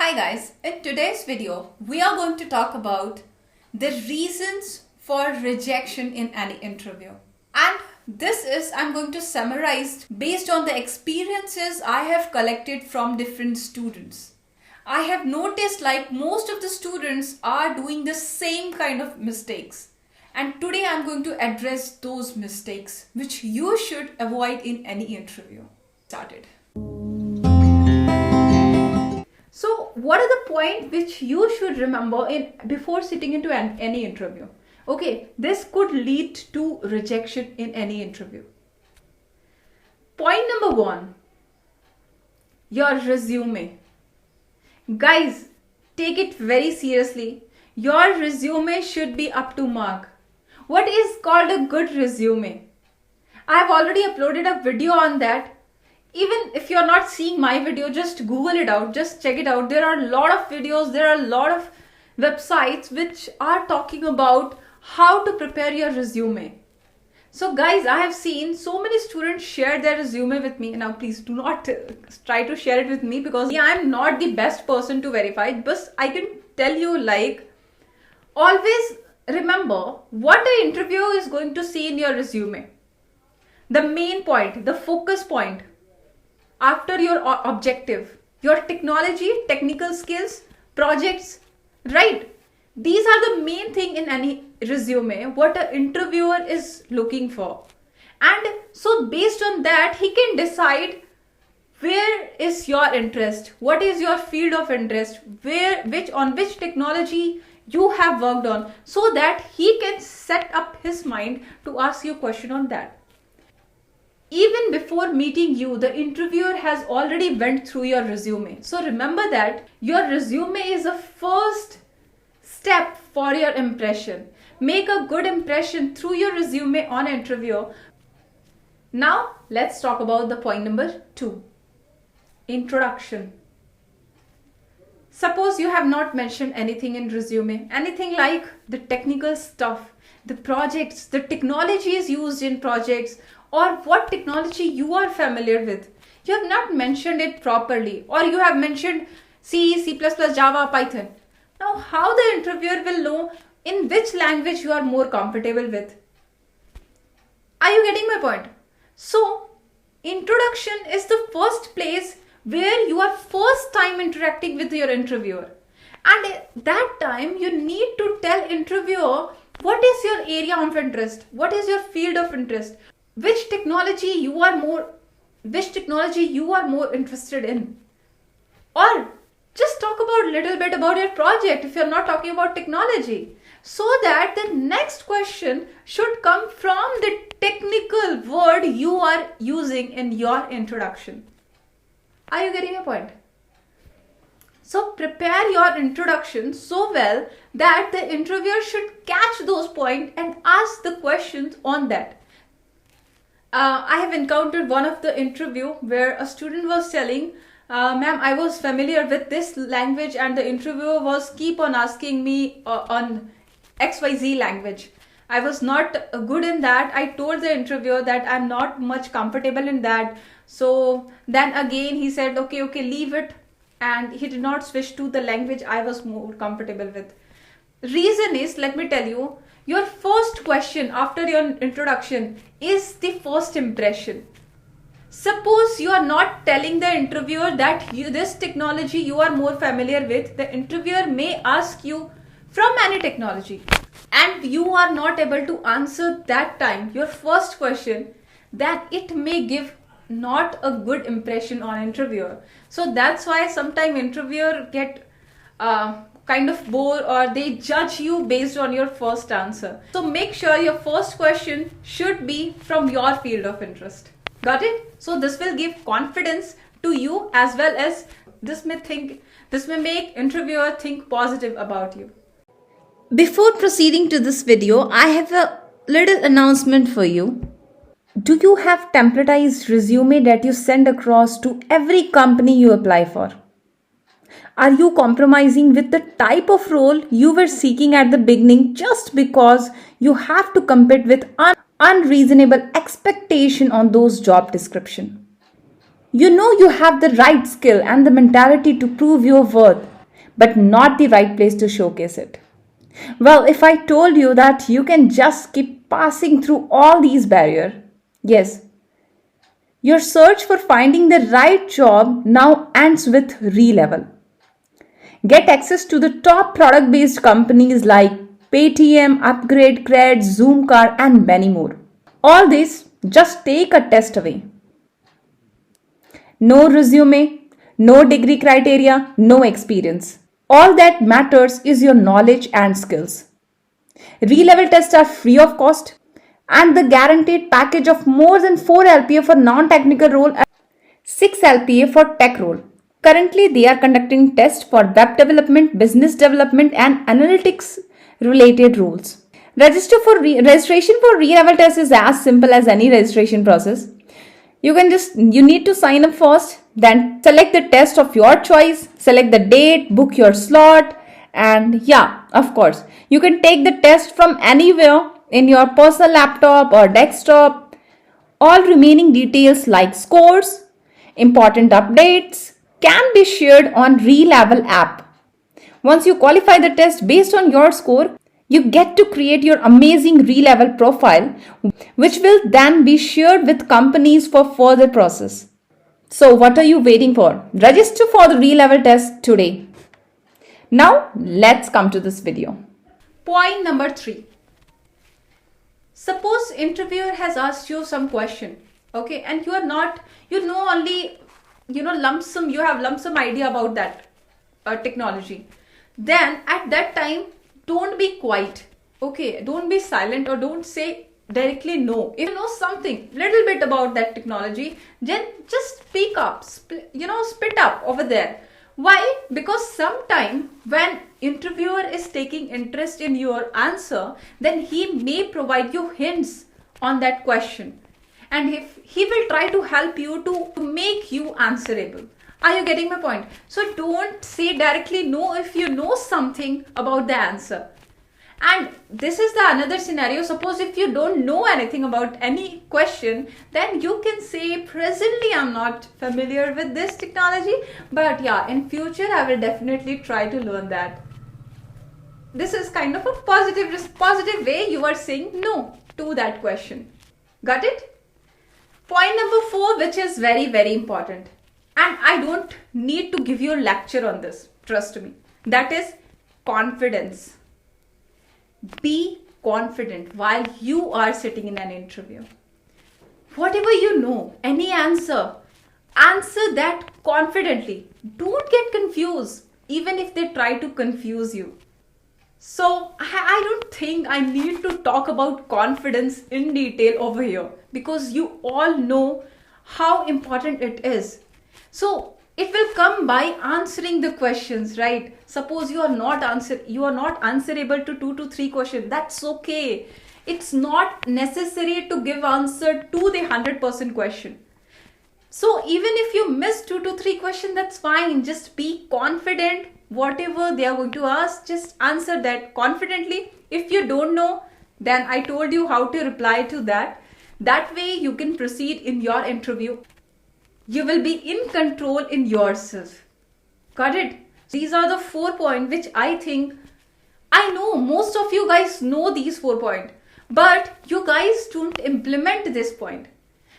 Hi guys, in today's video, we are going to talk about the reasons for rejection in any interview. And I'm going to summarize based on the experiences I have collected from different students. I have noticed like most of the students are doing the same kind of mistakes. And today I'm going to address those mistakes which you should avoid in any interview. Started. So what are the points which you should remember before sitting into any interview? Okay, this could lead to rejection in any interview. Point number 1, your resume. Guys, take it very seriously. Your resume should be up to mark. What is called a good resume? I have already uploaded a video on that. Even if you're not seeing my video, just Google it out, just check it out. There are a lot of videos, there are a lot of websites which are talking about how to prepare your resume. So guys, I have seen so many students share their resume with me. Now please do not try to share it with me because I'm not the best person to verify it. But I can tell you like, always remember what an interviewer is going to see in your resume. The main point, the focus point. After your objective, your technology, technical skills, projects, right? These are the main thing in any resume, what an interviewer is looking for. And so based on that, he can decide where is your interest, what is your field of interest, on which technology you have worked on, so that he can set up his mind to ask you a question on that. Even before meeting you, the interviewer has already went through your resume. So remember that your resume is a first step for your impression. Make a good impression through your resume on an interview. Now let's talk about the point number 2. Introduction. Suppose you have not mentioned anything in resume, anything like the technical stuff, the projects, the technologies used in projects, or what technology you are familiar with. You have not mentioned it properly, or you have mentioned C, C++, Java, Python. Now, how the interviewer will know in which language you are more comfortable with? Are you getting my point? So, introduction is the first place where you are first time interacting with your interviewer. And at that time, you need to tell interviewer what is your area of interest, what is your field of interest, which technology you are more interested in, or just talk about a little bit about your project if you're not talking about technology, so that the next question should come from the technical word you are using in your introduction. Are you getting a point? So prepare your introduction so well that the interviewer should catch those points and ask the questions on that. I have encountered one of the interview where a student was telling, ma'am, I was familiar with this language, and the interviewer was keep on asking me on XYZ language. I was not good in that. I told the interviewer that I'm not much comfortable in that. So then again he said, okay, leave it. And he did not switch to the language I was more comfortable with. Reason is, let me tell you, your first question after your introduction is the first impression. Suppose you are not telling the interviewer that this technology you are more familiar with, the interviewer may ask you from any technology and you are not able to answer that time your first question, that it may give not a good impression on interviewer. So that's why sometimes interviewer get kind of bored, or they judge you based on your first answer. So make sure your first question should be from your field of interest. Got it? So this will give confidence to you, as well as this may make interviewer think positive about you. Before proceeding to this video, I have a little announcement for you. Do you have templatized resume that you send across to every company you apply for? Are you compromising with the type of role you were seeking at the beginning just because you have to compete with unreasonable expectation on those job description? You know you have the right skill and the mentality to prove your worth, but not the right place to showcase it. Well, if I told you that you can just keep passing through all these barriers, yes, your search for finding the right job now ends with re-level. Get access to the top product-based companies like Paytm, Upgrade, Cred, ZoomCar, and many more. All this, just take a test away. No resume, no degree criteria, no experience. All that matters is your knowledge and skills. Re-level tests are free of cost, and the guaranteed package of more than 4 LPA for non-technical role and 6 LPA for tech role. Currently, they are conducting tests for web development, business development, and analytics related roles. Registration for re-level test is as simple as any registration process. You need to sign up first, then select the test of your choice, select the date, book your slot, and yeah, of course, you can take the test from anywhere in your personal laptop or desktop. All remaining details like scores, important updates can be shared on Re-Level app. Once you qualify the test based on your score, you get to create your amazing Re-Level profile, which will then be shared with companies for further process. So what are you waiting for? Register for the Re-Level test today. Now let's come to this video. Point number 3. Suppose interviewer has asked you some question, okay, and you are not, you know only, lump sum, you have lump sum idea about that technology. Then at that time, don't be quiet, okay, don't be silent or don't say directly no. If you know something little bit about that technology, then just speak up, spit up over there. Why? Because sometime when interviewer is taking interest in your answer, then he may provide you hints on that question, and if he will try to help you to make you answerable. Are you getting my point? So don't say directly no if you know something about the answer. And this is the another scenario. Suppose if you don't know anything about any question, then you can say presently I'm not familiar with this technology, but yeah, in future I will definitely try to learn that. This is kind of a positive way you are saying no to that question. Got it? Point number 4, which is very, very important. And I don't need to give you a lecture on this, trust me. That is confidence. Be confident while you are sitting in an interview. Whatever you know, any answer that confidently. Don't get confused, even if they try to confuse you. So I don't think I need to talk about confidence in detail over here, because you all know how important it is. So it will come by answering the questions, right? Suppose you are not answerable to 2 to 3 questions. That's okay. It's not necessary to give answer to the 100% question. So even if you miss 2 to 3 questions, that's fine. Just be confident. Whatever they are going to ask, just answer that confidently. If you don't know, then I told you how to reply to that. That way you can proceed in your interview. You will be in control in yourself. Got it? These are the 4 points which I think, I know most of you guys know these 4 points, but you guys don't implement this point.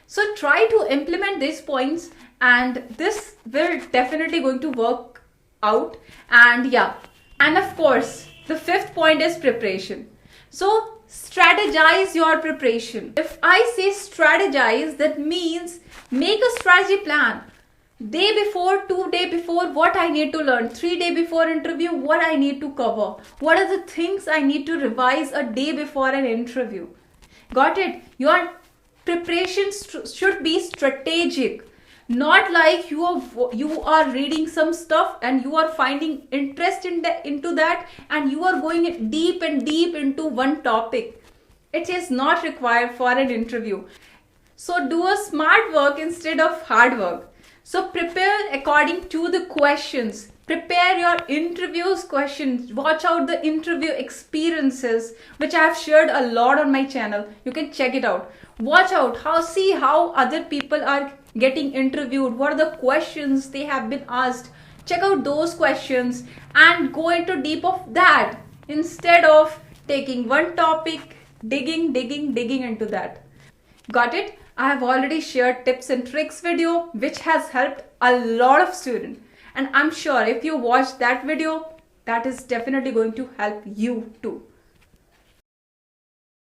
So try to implement these points, and this will definitely going to work out. And yeah, and of course, the 5th point is preparation. So strategize your preparation. If I say strategize, that means make a strategy plan. Day before, 2 days before, what I need to learn. 3 days before interview, what I need to cover. What are the things I need to revise a day before an interview. Got it? Your preparation should be strategic. Not like you are reading some stuff and you are finding interest into that and you are going deep into one topic. It is not required for an interview. So do a smart work instead of hard work. So prepare according to the questions. Prepare your interviews questions. Watch out the interview experiences, which I have shared a lot on my channel. You can check it out. Watch out, see how other people are getting interviewed. What are the questions they have been asked? Check out those questions and go into deep of that instead of taking one topic, digging into that. Got it? I have already shared tips and tricks video which has helped a lot of students, and I'm sure if you watch that video, that is definitely going to help you too.